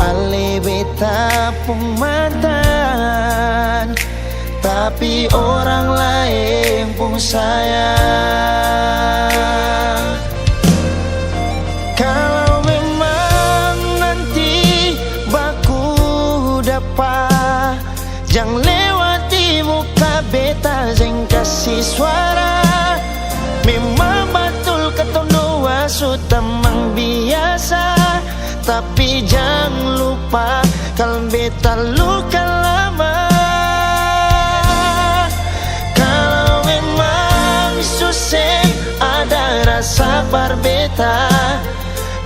Ale beta pun mantan, tapi orang lain pun sayang. Kalau memang nanti baku dapat, jangan lewati muka beta, jangan kasih suara. Memang betul ketundua sudah memang biasa, tapi jangan lupa kalau beta luka lama. Kalau memang susah ada rasa berbeta,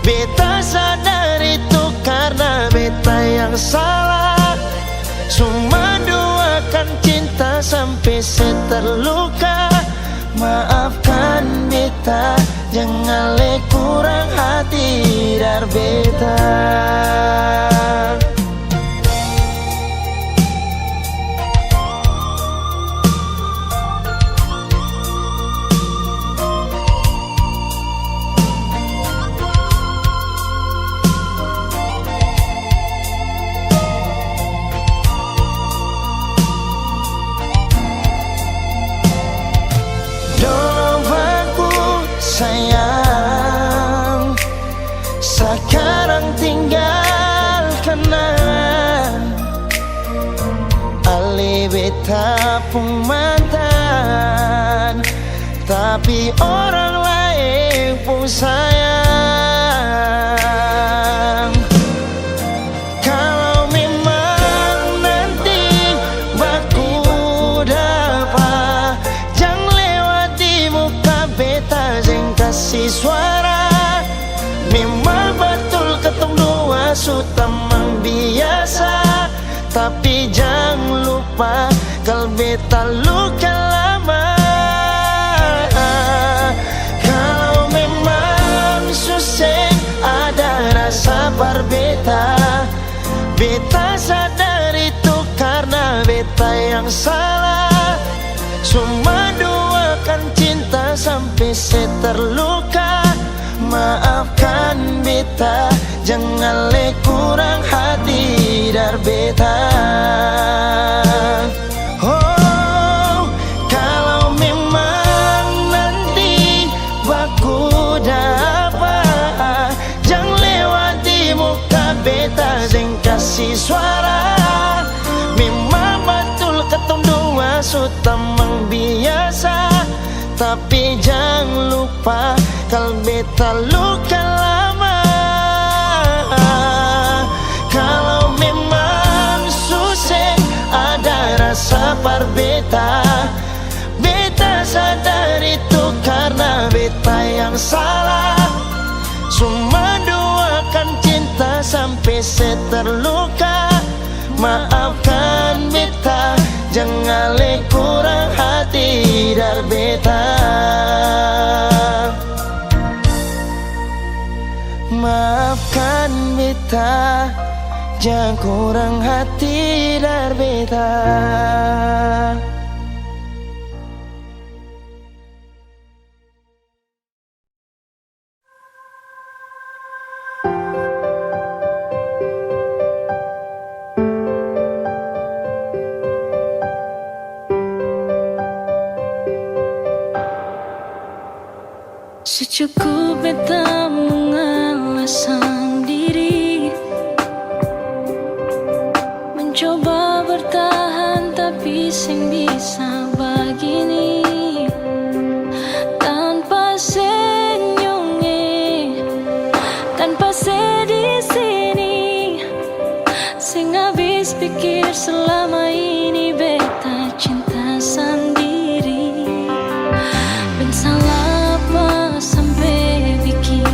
beta sadar itu karena beta yang salah. Cuma doakan cinta sampai terluka. Maafkan beta, jangan le kurang hati dar beta. Sayang, sekarang tinggal kenangan. Ale beta pun mantan, tapi orang lain pun sayang. Kalau memang nanti kasih suara. Memang betul ketong dua sudah biasa, tapi jangan lupa kalau beta luka lama. Kalau memang susah ada rasa berbeda, beta sadar itu karena beta yang salah. Cuma duakan cinta sampai saya terluka. Maafkan beta, jangan le kurang hati dar beta. Oh, kalau memang nanti baku dapat, jangan lewati muka beta dan kasih suara. Memang betul ketong dua sudah biasa, tapi jangan lupa kalau beta luka lama. Kalau memang susah ada rasa berbeda, beta sadar itu karena beta yang salah. Cuma duakan cinta sampai saya terluka. Maafkan beta, jangan le kurang hati dar beta. Maafkan beta, jangan kurang hati dar beta. Secukup beta mengalah sendiri, mencoba bertahan tapi sing bisa begini. Tanpa senyumnya, tanpa sedih sini, sing habis pikir selama ini beta cinta sendiri. Dan salah sampai bikin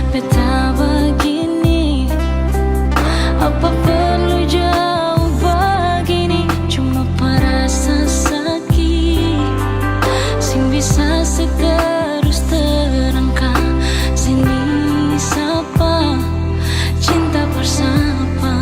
beta begini. Apa perlu jauh begini, cuma perasa sakit sing bisa seterus terangka. Sini sapa cinta bersama,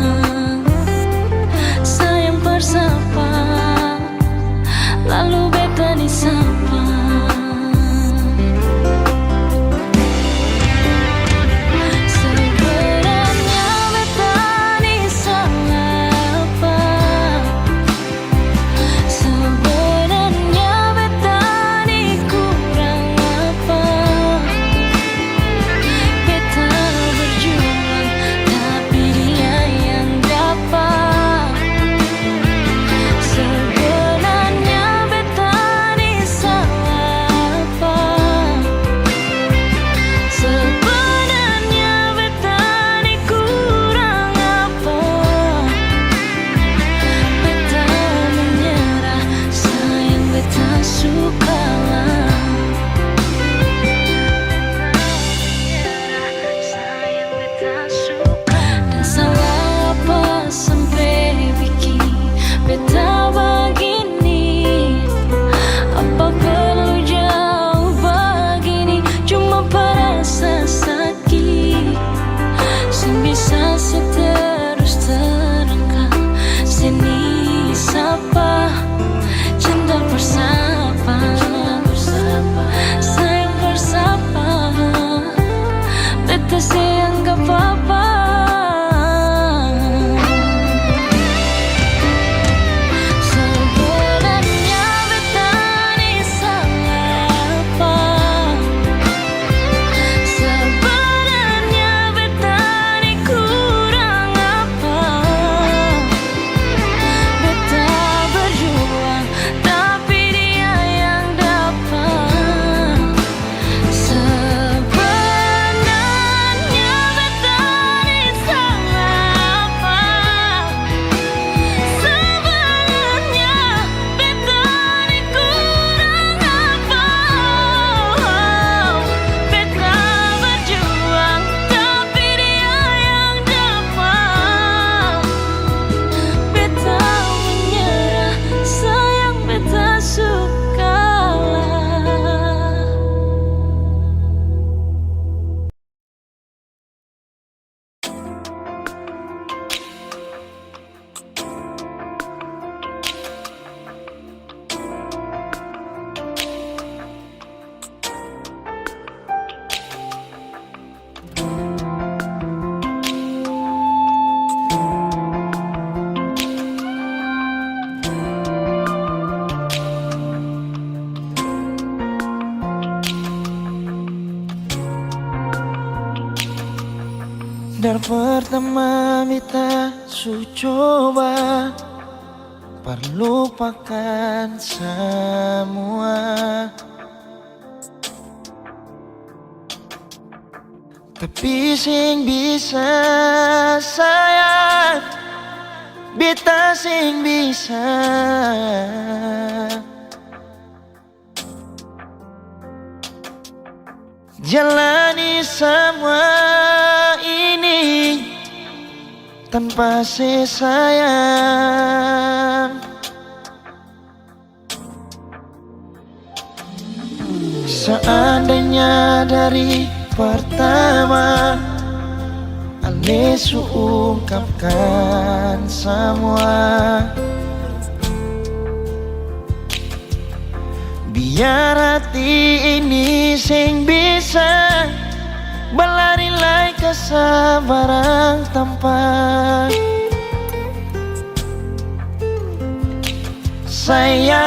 Dari pertama beta su coba perlupakan semua, tapi sing bisa sayang, beta sing bisa jalani semua ini tanpa sayang. Seandainya dari pertama Ale su ungkapkan semua, biar hati ini sing bisa berlari lai kesabaran tanpa sayang.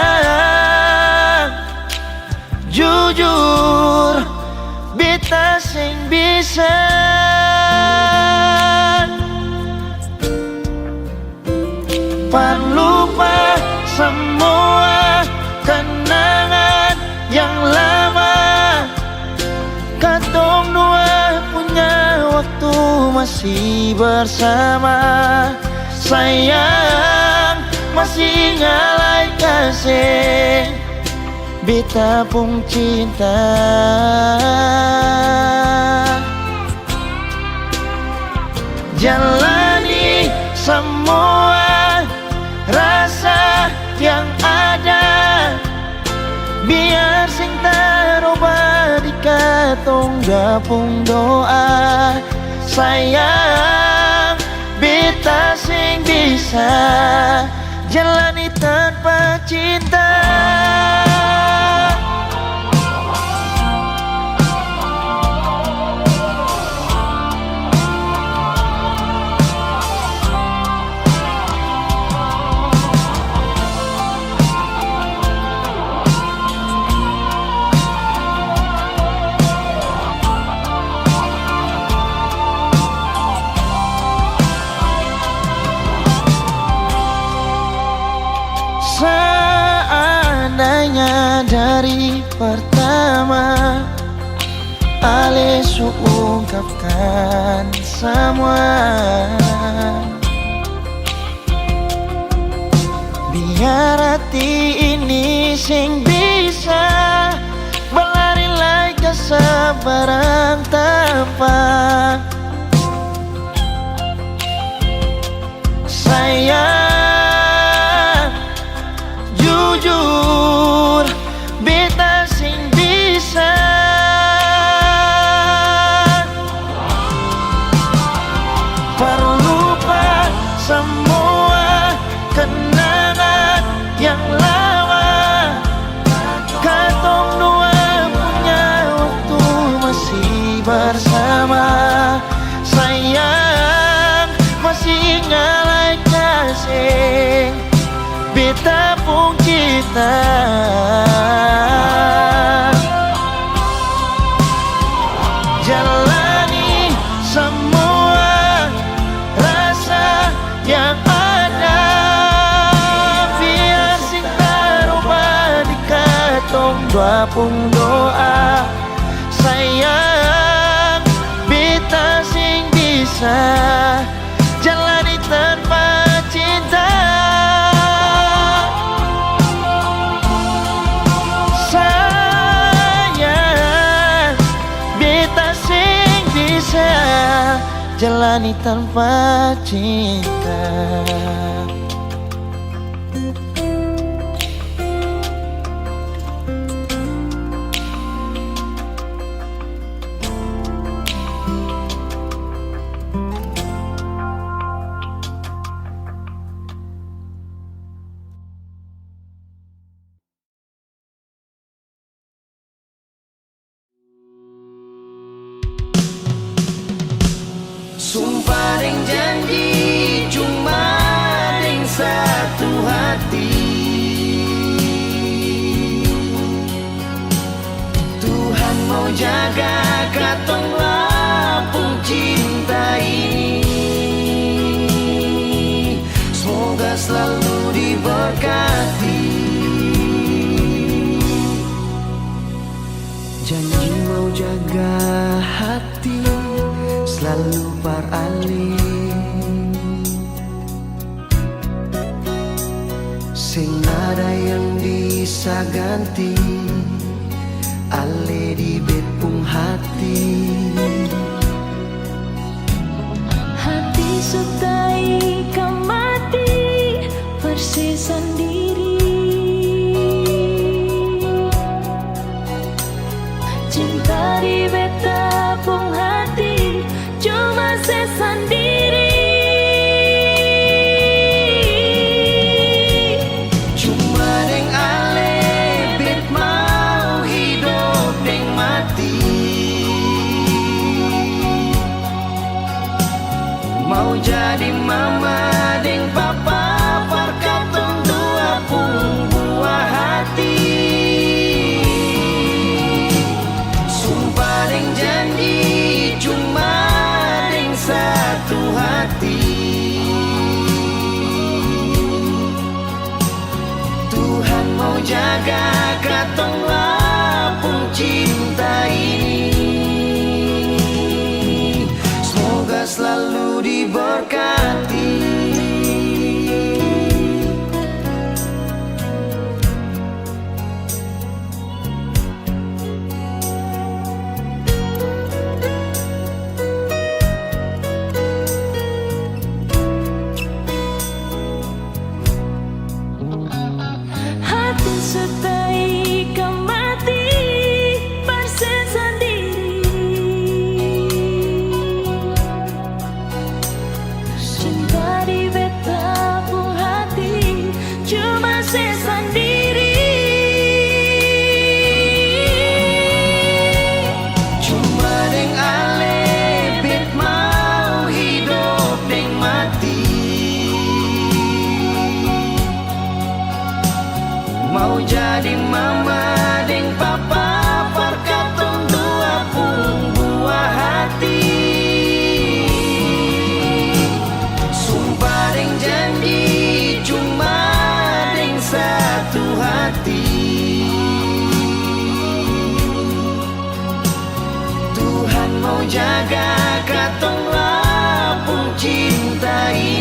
Jujur beta sing bisa lupa semua kenangan yang lama. Katong dua punya waktu masih bersama. Sayang masih ngalai kasih beta pun cinta. Jalani semua rasa yang ada, biar sing taroba di katong gapung doa. Sayang beta sing bisa jalani tanpa cinta. Seandainya dari pertama Ale su ungkapkan semua, biar hati ini sing bisa berlari lai kesabaran tanpa sayang. Jujur beta sing bisa perlupa semua kenangan yang lama. Katong dua punya waktu masih bersama. Sayang masih ngalai kasih beta pun cinta. Jalani semua rasa yang ada, biar sing taroba di katong dua pun doa. Sayang beta sing bisa jalani tanpa cinta. Jalani tanpa cinta. Sumpah deng janji cuma deng selalu diberkati. Janji mau jaga hati selalu paralih, sing ada yang bisa ganti ale di bepung hati. Hati sutai kamati persis sendiri, cinta di beta pung hati cuma sesendiri. Cuma deng ale bet mau hidup deng mati, mau jadi mama deng papa perkatong dua pun buah hati. Sumpah deng janji cuma deng satu hati. Tuhan mau jaga katong lapung cinta ini, semoga selalu diberkati. Hati sutai kamati persis sendiri, cinta di beta pung hati cuma sesendiri. Cuma deng ale bet mau hidup deng mati, mau jadi mama deng papa perkatong dua pun buah hati. Sumpah deng janji cuma deng satu hati. Tuhan mau jaga katong lapung cinta ini,